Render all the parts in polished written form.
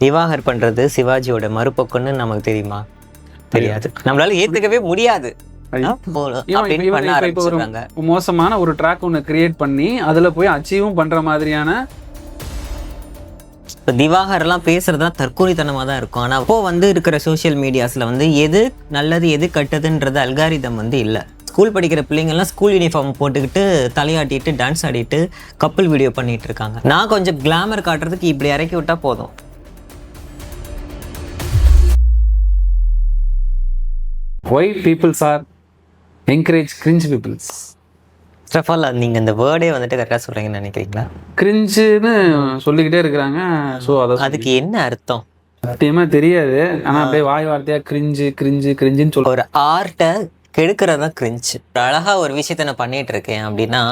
திவாகர் பண்றது சிவாஜியோட மறுபக்கம்னு நமக்கு தெரியுமா? தெரியாது. நம்மளால ஏத்துக்கவே முடியாது. மோசமான ஒரு ட்ராக் ஒன்று கிரியேட் பண்ணி அதுல போய் அச்சீவும் பண்ற மாதிரியான திவாகர் எல்லாம் பேசுறதா தற்கொலைத்தனமா தான் இருக்கும். ஆனா அப்போ இருக்கிற சோசியல் மீடியாஸ்ல எது நல்லது எது கெட்டதுன்றது அல்காரிதம் இல்ல. ஸ்கூல் படிக்கிற பிள்ளைங்கள்லாம் ஸ்கூல் யூனிஃபார்ம் போட்டுக்கிட்டு தலையாட்டிட்டு டான்ஸ் ஆடிட்டு கப்பல் வீடியோ பண்ணிட்டு இருக்காங்க. நான் கொஞ்சம் கிளாமர் காட்டுறதுக்கு இப்படி இறக்கி விட்டா போதும். Why people are encourage cringe peoples? First of all, நீங்கள் இந்த வேர்டே கரெக்டாக சொல்கிறீங்கன்னு நினைக்கிறீங்களா? கிரிஞ்சுன்னு சொல்லிக்கிட்டே இருக்கிறாங்க. ஸோ அதுக்கு என்ன அர்த்தம் சத்தியமாக தெரியாது. ஆனால் அப்படியே வாய் வார்த்தையாக கிரிஞ்சு கிரிஞ்சு கிரிஞ்சுன்னு சொல்ல ஒரு ஆர்ட்டை கெடுக்கிறதா கிரிஞ்சு. அழகாக ஒரு விஷயத்த நான் பண்ணிகிட்டு இருக்கேன் அப்படின்னா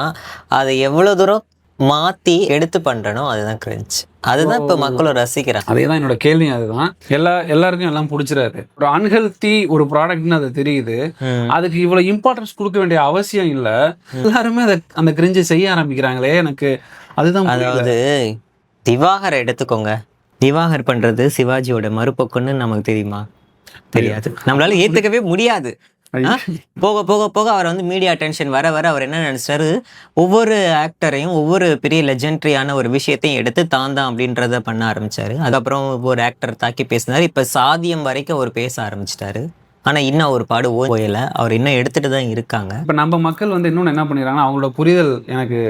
அதை எவ்வளோ தூரம் மாற்றி எடுத்து பண்ணுறனோ அதுதான் கிரிஞ்சு. அதுதான் இப்போ மக்களும் ரசிக்கிறாங்க. அதே தான் என்னோட கேள்வி. அதுதான் எல்லாருக்கும் எல்லாம் பிடிச்சிடாது. ஒரு அன்ஹெல்த்தி ஒரு ப்ராடக்ட்னு அது தெரியுது. அதுக்கு இவ்வளவு இம்பார்ட்டன்ஸ் கொடுக்க வேண்டிய அவசியம் இல்லை. எல்லாருமே அந்த கிரிஞ்சை செய்ய ஆரம்பிக்கிறாங்களே. எனக்கு அதுதான். அதாவது திவாகரை எடுத்துக்கோங்க. திவாகர் பண்றது சிவாஜியோட மறுபக்கம்னு நமக்கு தெரியுமா? தெரியாது. நம்மளால ஏத்துக்கவே முடியாது. போக போக போக அவர் மீடியா அட்டென்ஷன் வர வர அவர் என்ன நினைச்சாரு, ஒவ்வொரு ஆக்டரையும் ஒவ்வொரு பெரிய லெஜெண்டரியான ஒரு விஷயத்தையும் எடுத்து தான் அப்படின்றத பண்ண ஆரம்பிச்சாரு. அதுக்கப்புறம் ஒவ்வொரு ஆக்டர் தாக்கி பேசினாரு. இப்ப சாதியம் வரைக்கும் அவர் பேச ஆரம்பிச்சிட்டாரு. ஆனா இன்னும் ஒரு பாடு ஓயல. அவர் இன்னும் எடுத்துட்டு தான் இருக்காங்க. இப்ப நம்ம மக்கள் இன்னொன்னு என்ன பண்ணிடுறாங்கன்னா, அவங்களோட புரிதல் எனக்கு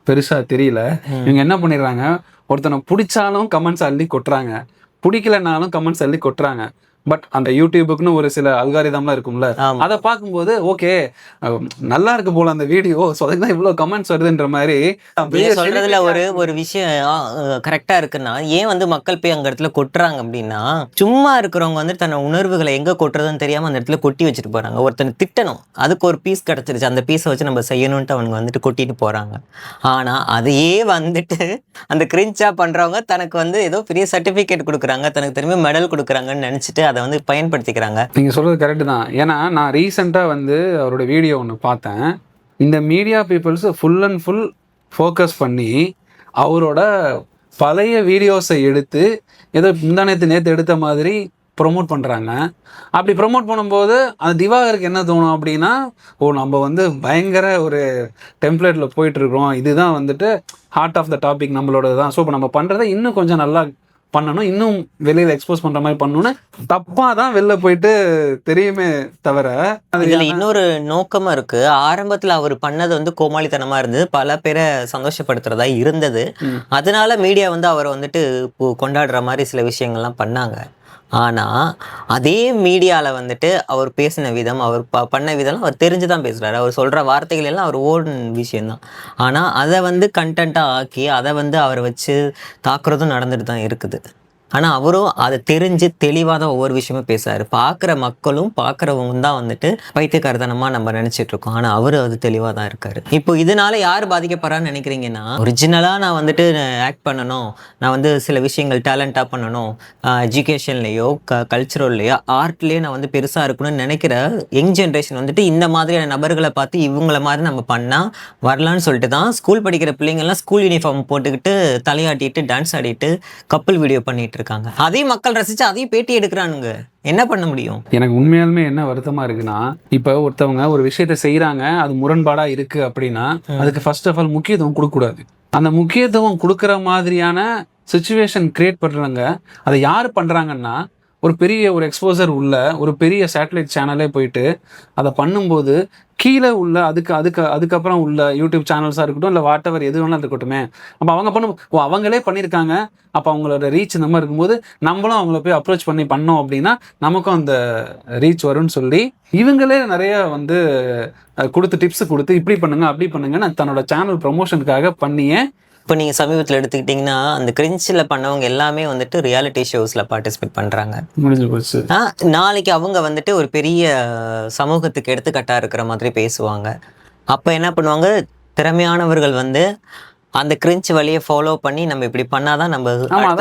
பெருசா தெரியல. இவங்க என்ன பண்ணிடுறாங்க, ஒருத்தனை பிடிச்சாலும் கமெண்ட்ஸ் அள்ளி கொட்டுறாங்க, பிடிக்கலனாலும் கமெண்ட்ஸ் அள்ளி கொட்டுறாங்க. பட் அந்த யூடியூபுக்குன்னு ஒரு சில அல்காரிதம்லாம் இருக்கும்ல, அதை பார்க்கும்போது ஓகே நல்லா இருக்கு போல அந்த வீடியோ, ஸோ அதுக்கு தான் இவ்வளோ கமெண்ட்ஸ் வருதுன்ற மாதிரி சொல்றதுல ஒரு விஷயம் கரெக்டா இருக்குன்னா, ஏன் மக்கள் போய் அங்க இடத்துல கொட்டுறாங்க அப்படின்னா, சும்மா இருக்கிறவங்க தன்னை உணர்வுகளை எங்க கொட்டுறதுன்னு தெரியாம அந்த இடத்துல கொட்டி வச்சுட்டு போறாங்க. ஒருத்தனை திட்டணும், அதுக்கு ஒரு பீஸ் கிடைச்சிருச்சு, அந்த பீஸை வச்சு நம்ம செய்யணும்ட்டு அவங்க கொட்டிட்டு போறாங்க. ஆனா அதையே அந்த கிரிஞ்சா பண்றவங்க தனக்கு ஏதோ பெரிய சர்டிபிகேட் கொடுக்குறாங்க, தனக்கு திரும்ப மெடல் கொடுக்குறாங்கன்னு நினைச்சிட்டு அதை பயன்படுத்திக்கிறாங்க. நீங்க சொல்றது கரெக்ட் தான். ஏன்னா நான் ரீசெண்டா அவரோட வீடியோ ஒன்று பார்த்தேன். இந்த media peoples full and full focus பண்ணி அவரோட பழைய வீடியோஸை எடுத்து ஏதோ நேற்று எடுத்த மாதிரி ப்ரொமோட் பண்ணுறாங்க. அப்படி ப்ரொமோட் பண்ணும்போது அது திவாகருக்கு என்ன தோணும் அப்படின்னா, நம்ம பயங்கர ஒரு டெம்ப்ளேட்டில் போயிட்டுருக்கோம், இதுதான் ஹார்ட் ஆஃப் த டாபிக் நம்மளோட தான். ஸோ இப்போ நம்ம பண்ணுறதை இன்னும் கொஞ்சம் நல்லா பண்ணணும், இன்னும் வெளியில் எக்ஸ்போஸ் பண்ணுற மாதிரி பண்ணணும்னு தப்பாக தான் வெளில போயிட்டு தெரியுமே தவிர அதில் இன்னொரு நோக்கமாக இருக்குது. ஆரம்பத்தில் அவர் பண்ணது கோமாளித்தனமாக இருந்தது, பல பேரை சந்தோஷப்படுத்துறதா இருந்தது. அதனால மீடியா அவரை கொண்டாடுற மாதிரி சில விஷயங்கள்லாம் பண்ணாங்க. ஆனால் அதே மீடியாவில் அவர் பேசின விதம், அவர் பண்ண விதம்லாம் அவர் தெரிஞ்சு தான் பேசுகிறாரு. அவர் சொல்கிற வார்த்தைகள் எல்லாம் அவர் ஓன் விஷயந்தான். ஆனால் அதை கண்டென்ட்டாக ஆக்கி அதை அவரை வச்சு தாக்குறதும் நடந்துட்டு தான் இருக்குது. ஆனால் அவரும் அதை தெரிஞ்சு தெளிவாக தான் ஒவ்வொரு விஷயமும் பேசுறாரு. பார்க்குற மக்களும் பார்க்குறவங்க தான் பைத்தியக்காரத்தனமாக நம்ம நினச்சிட்டு இருக்கோம். ஆனால் அவர் அது தெளிவாக தான் இருக்காரு. இப்போ இதனால யார் பாதிக்கப்படுறான்னு நினைக்கிறீங்கன்னா, ஒரிஜினலாக நான் ஆக்ட் பண்ணணும், நான் சில விஷயங்கள் டேலண்டாக பண்ணணும், எஜுகேஷன்லேயோ கல்ச்சுரல்லையோ ஆர்ட்லேயோ நான் பெருசாக இருக்கணும்னு நினைக்கிற யங் ஜென்ரேஷன் இந்த மாதிரியான நபர்களை பார்த்து இவங்கள மாதிரி நம்ம பண்ணால் வரலான்னு சொல்லிட்டு தான் ஸ்கூல் படிக்கிற பிள்ளைங்கள்லாம் ஸ்கூல் யூனிஃபார்ம் போட்டுக்கிட்டு தலையாட்டிட்டு டான்ஸ் ஆடிட்டு கப்பல் வீடியோ பண்ணிட்டு இருக்காங்க. அதையும் மக்கள் ரசிச்சு அதையும் பேட்டி எடுக்கிறானுங்க. என்ன பண்ண முடியும்? எனக்கு உண்மையாலுமே என்ன வருத்தமா இருக்குன்னா, இப்ப ஒருத்தவங்க ஒரு விஷயத்த செய்யறாங்க, அது முரண்பாடா இருக்கு அப்படின்னா அதுக்கு ஃபர்ஸ்ட் ஆஃப் ஆல் முக்கியத்துவம் கொடுக்கக்கூடாது. அந்த முக்கியத்துவம் கொடுக்குற மாதிரியான சிச்சுவேஷன் கிரியேட் பண்றாங்க. அதை யாரு பண்றாங்கன்னா, ஒரு பெரிய ஒரு எக்ஸ்போசர் உள்ள ஒரு பெரிய சேட்டலைட் சேனலே போயிட்டு அதை பண்ணும்போது கீழே உள்ள அதுக்கப்புறம் உள்ள யூடியூப் சேனல்ஸாக இருக்கட்டும், இல்லை வாட் எவர் எது வேணாலும் இருக்கட்டுமே, அப்போ அவங்க அவங்களே பண்ணியிருக்காங்க, அப்போ அவங்களோட ரீச் இந்த மாதிரி இருக்கும்போது நம்மளும் அவங்கள போய் அப்ரோச் பண்ணோம் அப்படின்னா நமக்கும் அந்த ரீச் வரும்னு சொல்லி இவங்களே நிறைய கொடுத்து டிப்ஸ் கொடுத்து இப்படி பண்ணுங்க அப்படி பண்ணுங்கன்னு தன்னோட சேனல் ப்ரொமோஷனுக்காக பண்ணியே. இப்போ நீங்கள் சமீபத்தில் எடுத்துக்கிட்டிங்கன்னா, அந்த கிரிஞ்சில் பண்ணவங்க எல்லாமே ரியாலிட்டி ஷோஸில் பார்ட்டிசிபேட் பண்ணுறாங்க. முடிஞ்சு போச்சு. நாளைக்கு அவங்க ஒரு பெரிய சமூகத்துக்கு எடுத்துக்காட்டாக இருக்கிற மாதிரி பேசுவாங்க. அப்போ என்ன பண்ணுவாங்க, திறமையானவர்கள் அந்த கிரிஞ்ச் வழியை ஃபாலோ பண்ணி நம்ம இப்படி பண்ணாதான் நம்ம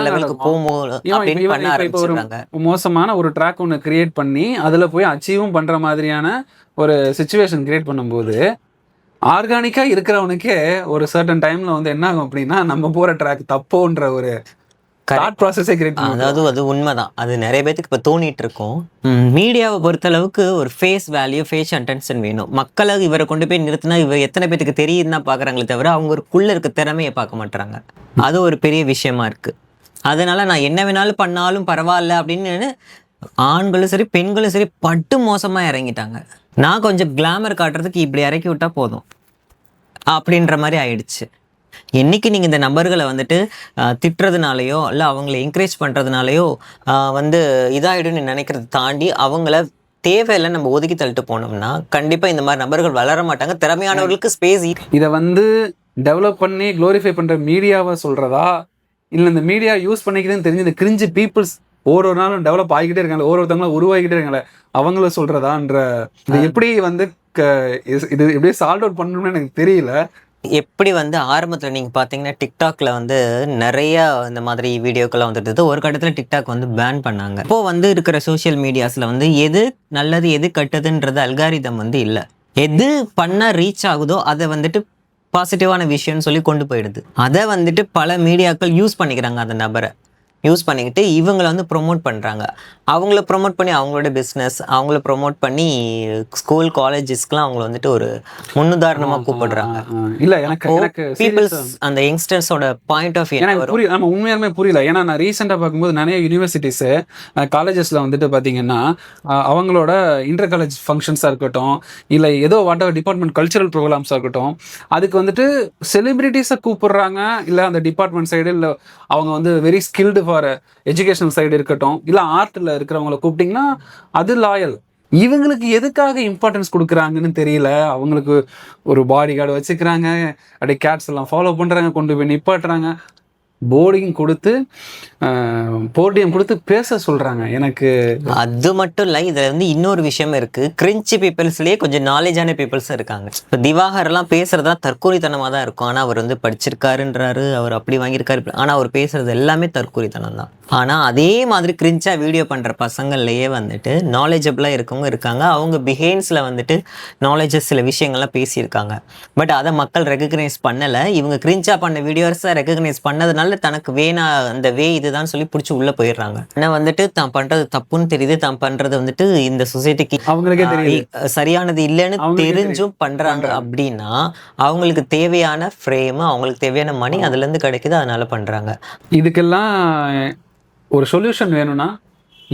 லெவலுக்கு போகும்போது அப்படின்னு பண்ண ஆரம்பிச்சிருக்காங்க. மோசமான ஒரு ட்ராக் ஒன்று கிரியேட் பண்ணி அதில் போய் அச்சீவும் பண்ணுற மாதிரியான ஒரு சிச்சுவேஷன் கிரியேட் பண்ணும்போது ஆர்கானிக்காக இருக்கிறவனுக்கே ஒரு சர்டன் டைமில் என்ன ஆகும் அப்படின்னா, நம்ம போகிற ட்ராக் தப்போன்ற ஒரு தாட் ப்ராசஸே கிரியேட் அதாவது அது உண்மைதான். அது நிறைய பேத்துக்கு இப்போ தோணிட்டு இருக்கும். மீடியாவை பொறுத்தளவுக்கு ஒரு ஃபேஸ் வேல்யூ, ஃபேஸ் அட்டென்ஷன் வேணும். மக்களை இவரை கொண்டு போய் நிறுத்தினா இவர் எத்தனை பேத்துக்கு தெரியுதுன்னு தான் பார்க்குறாங்களே தவிர அவங்களுக்குள்ள இருக்க திறமையை பார்க்க மாட்டாங்க. அது ஒரு பெரிய விஷயமா இருக்கு. அதனால நான் என்ன வேணாலும் பண்ணாலும் பரவாயில்ல அப்படின்னு ஆண்களும் சரி பெண்களும் சரி பட்டு மோசமாக இறங்கிட்டாங்க. நான் கொஞ்சம் கிளாமர் காட்டுறதுக்கு இப்படி இறக்கி விட்டா போதும் அப்படின்ற மாதிரி ஆயிடுச்சு. என்னைக்கு நீங்கள் இந்த நபர்களை வந்துட்டு திட்டுறதுனாலையோ இல்லை அவங்கள என்கரேஜ் பண்ணுறதுனாலையோ வந்து இதாகிடும்னு நினைக்கிறத தாண்டி அவங்கள தேவையில்லை நம்ம ஒதுக்கி தள்ளிட்டு போனோம்னா கண்டிப்பாக இந்த மாதிரி நபர்கள் வளர மாட்டாங்க. திறமையானவர்களுக்கு ஸ்பேஸ். இதை வந்து டெவலப் பண்ணி க்ளோரிஃபை பண்ணுற மீடியாவை சொல்கிறதா, இல்லை இந்த மீடியா யூஸ் பண்ணிக்கிறதுன்னு தெரிஞ்சு இந்த கிரிஞ்சு பீப்புள்ஸ் ஒரு நாளும் டெவலப் ஆகிக்கிட்டே இருக்காங்க, ஒவ்வொருத்தவங்களும் உருவாகிக்கிட்டே இருக்காங்களே அவங்கள சொல்கிறதான்ற இது எப்படி வந்து இது எப்படியே சால்வ் அவுட் பண்ணணும்னு எனக்கு தெரியல. எப்படி வந்து ஆரம்பத்தில் நீங்கள் பார்த்தீங்கன்னா டிக்டாக்ல வந்து நிறைய இந்த மாதிரி வீடியோக்கெல்லாம் வந்துட்டு ஒரு கட்டத்தில் டிக்டாக் வந்து பேன் பண்ணாங்க. இப்போது வந்து இருக்கிற சோஷியல் மீடியாஸில் வந்து எது நல்லது எது கெட்டதுன்றது அல்காரிதம் வந்து இல்லை. எது பண்ணால் ரீச் ஆகுதோ அதை வந்துட்டு பாசிட்டிவான விஷயம்னு சொல்லி கொண்டு போயிடுது. அதை வந்துட்டு பல மீடியாக்கள் யூஸ் பண்ணிக்கிறாங்க. அந்த நபரை யூஸ் பண்ணிக்கிட்டு இவங்களை வந்து ப்ரொமோட் பண்ணுறாங்க. அவங்கள ப்ரொமோட் பண்ணி அவங்களோட பிஸ்னஸ், அவங்கள ப்ரொமோட் பண்ணி ஸ்கூல் காலேஜஸ்க்குலாம் அவங்கள வந்துட்டு ஒரு முன்னுதாரணமாக கூப்பிடுறாங்க. இல்லை எனக்கு பீப்புள்ஸ் அந்த யங்ஸ்டர்ஸோட பாயிண்ட் ஆஃப் வியூ எனக்கு புரியல. நம்ம உண்மையாலுமே புரியல. ஏன்னா நான் ரீசெண்டாக பார்க்கும்போது நிறைய யூனிவர்சிட்டிஸு காலேஜஸில் வந்துட்டு பார்த்தீங்கன்னா அவங்களோட இன்டர் காலேஜ் ஃபங்க்ஷன்ஸாக இருக்கட்டும், இல்லை ஏதோ வாட் எவர் டிபார்ட்மெண்ட் கல்ச்சரல் ப்ரோக்ராம்ஸாக இருக்கட்டும், அதுக்கு வந்துட்டு செலிபிரிட்டிஸை கூப்பிடுறாங்க. இல்லை அந்த டிபார்ட்மெண்ட் சைடு, இல்லை அவங்க வந்து very skilled for educational side இருக்கட்டும், இல்லை ஆர்ட்டில் இருக்கிறவங்கள கூப்பிட்டிங்கன்னா அது லாயல். இவங்களுக்கு எதுக்காக இம்பார்ட்டன்ஸ் கொடுக்குறாங்கன்னு தெரியல. அவங்களுக்கு ஒரு பாடி கார்டு வச்சுக்கிறாங்க, அப்படியே கேட்ஸ் எல்லாம் ஃபாலோ பண்ணுறாங்க, கொண்டு போய் நிப்பாட்டுறாங்க, போர்டிங் கொடுத்து போர்டியம் கொடுத்து பேச சொல்கிறாங்க. எனக்கு அது மட்டும் இல்லை, இதில் வந்து இன்னொரு விஷயம் இருக்குது. கிரிஞ்சி பீப்புள்ஸ்லேயே கொஞ்சம் நாலேஜான பீப்புள்ஸும் இருக்காங்க. இப்போ திவாகர்லாம் பேசுகிறதா தற்கூரித்தனமாக தான் இருக்கும். ஆனால் அவர் வந்து படிச்சிருக்காருன்றாரு, அவர் அப்படி வாங்கியிருக்காரு, ஆனால் அவர் பேசுகிறது எல்லாமே தற்கூரித்தனம் தான். ஆனால் அதே மாதிரி கிரிஞ்சாக வீடியோ பண்ணுற பசங்கள்லையே வந்துட்டு நாலேஜபிளாக இருக்கவங்க இருக்காங்க. அவங்க பிஹேவ்ஸில் வந்துட்டு நாலேஜஸ் சில விஷயங்கள்லாம் பேசியிருக்காங்க. பட் அதை மக்கள் ரெகக்னைஸ் பண்ணலை. இவங்க கிரிஞ்சாக பண்ண வீடியோஸை ரெகக்னைஸ் பண்ணதுனால தனக்கு வேணா அந்த வே இதுதான் சொல்லி பிடிச்சி உள்ளே போயிடுறாங்க. ஆனால் வந்துட்டு தான் பண்ணுறது தப்புன்னு தெரியுது, தான் பண்ணுறது வந்துட்டு இந்த சொசைட்டிக்கு அவங்களுக்கே தெரியுது சரியானது இல்லைன்னு தெரிஞ்சும் பண்ணுறாங்க. அப்படின்னா அவங்களுக்கு தேவையான ஃப்ரேமு, அவங்களுக்கு தேவையான மணி அதுலேருந்து கிடைக்குது, அதனால பண்ணுறாங்க. இதுக்கெல்லாம் ஒரு சொல்யூஷன் வேணும்னா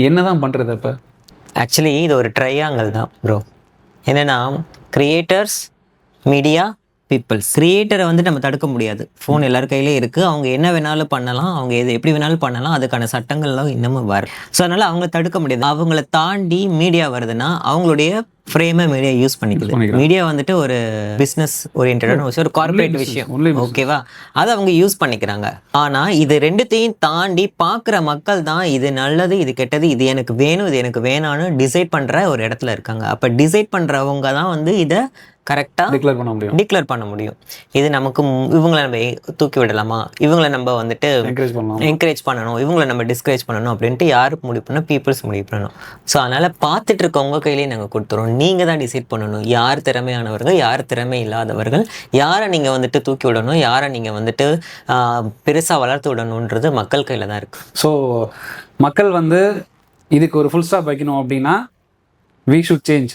என்னதான் பண்ணுறது? அப்போ ஆக்சுவலி இது ஒரு ட்ரையாங்கல் தான் ப்ரோ. என்னென்னா கிரியேட்டர்ஸ், மீடியா, பீப்புள்ஸ். கிரியேட்டரை வந்து நம்ம தடுக்க முடியாது. ஃபோன் எல்லார் கையிலே இருக்குது. அவங்க என்ன வேணாலும் பண்ணலாம், அவங்க எது எப்படி வேணாலும் பண்ணலாம். அதுக்கான சட்டங்கள்லாம் இன்னமும் வரும். ஸோ அதனால் அவங்கள தடுக்க முடியாது. அவங்கள தாண்டி மீடியா வருதுன்னா அவங்களுடைய ஃப்ரேமை மீடியா யூஸ் பண்ணிக்குது. மீடியா வந்துட்டு ஒரு பிஸ்னஸ் ஓரியன்டான ஒரு கார்பரேட் விஷயம், ஓகேவா? அதை அவங்க யூஸ் பண்ணிக்கிறாங்க. ஆனால் இது ரெண்டுத்தையும் தாண்டி பார்க்குற மக்கள் தான் இது நல்லது, இது கெட்டது, இது எனக்கு வேணும், இது எனக்கு வேணான்னு டிசைட் பண்ணுற ஒரு இடத்துல இருக்காங்க. அப்போ டிசைட் பண்ணுறவங்க தான் வந்து இதை கரெக்டாக டிக்ளேர் பண்ண முடியும். இது நமக்கு இவங்களை நம்ம தூக்கி விடலாமா, இவங்களை நம்ம வந்துட்டு என்கரேஜ் பண்ணணும், இவங்களை நம்ம டிஸ்கரேஜ் பண்ணணும் அப்படின்ட்டு யாருக்கு முடிவு பண்ணணும்? பீப்புள்ஸ் முடிவு பண்ணணும். ஸோ அதனால் பார்த்துட்டு இருக்கவங்க கையிலேயே நாங்கள் கொடுத்துறோம். நீங்கள் தான் டிசைட் பண்ணணும் யார் திறமையானவர்கள், யார் திறமை இல்லாதவர்கள், யாரை நீங்கள் வந்துட்டு தூக்கி விடணும், யாரை நீங்கள் வந்துட்டு பெருசாக வளர்த்து விடணுன்றது மக்கள் கையில் தான் இருக்குது. ஸோ மக்கள் வந்து இதுக்கு ஒரு ஃபுல் ஸ்டாப் வைக்கணும் அப்படின்னா we should change.